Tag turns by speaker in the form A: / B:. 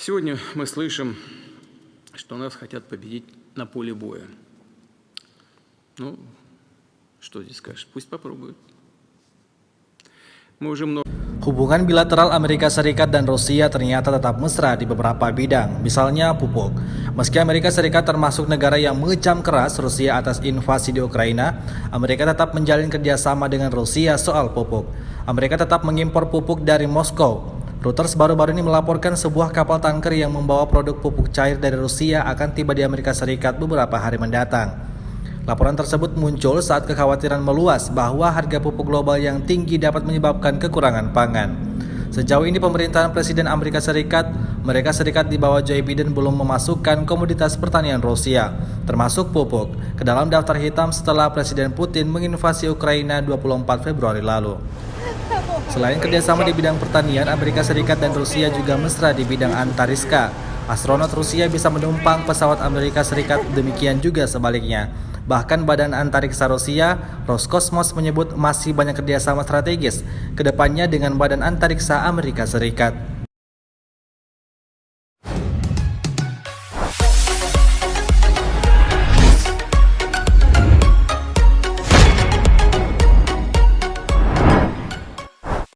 A: Сегодня мы слышим, что нас хотят победить на поле боя. Ну, что здесь скажешь? Пусть попробуют. Мы уже много...
B: Hubungan bilateral Amerika Serikat dan Rusia ternyata tetap mesra di beberapa bidang, misalnya pupuk. Meski Amerika Serikat termasuk negara yang mengecam keras Rusia atas invasi di Ukraina, Amerika tetap menjalin kerjasama dengan Rusia soal pupuk. Amerika tetap mengimpor pupuk dari Moskow. Reuters baru-baru ini melaporkan sebuah kapal tanker yang membawa produk pupuk cair dari Rusia akan tiba di Amerika Serikat beberapa hari mendatang. Laporan tersebut muncul saat kekhawatiran meluas bahwa harga pupuk global yang tinggi dapat menyebabkan kekurangan pangan. Sejauh ini pemerintahan Presiden Amerika Serikat di bawah Joe Biden belum memasukkan komoditas pertanian Rusia, termasuk pupuk, ke dalam daftar hitam setelah Presiden Putin menginvasi Ukraina 24 Februari lalu. Selain kerjasama di bidang pertanian, Amerika Serikat dan Rusia juga mesra di bidang antariksa. Astronot Rusia bisa menumpang pesawat Amerika Serikat, demikian juga sebaliknya. Bahkan Badan Antariksa Rusia, Roskosmos, menyebut masih banyak kerjasama strategis ke depannya dengan Badan Antariksa Amerika Serikat.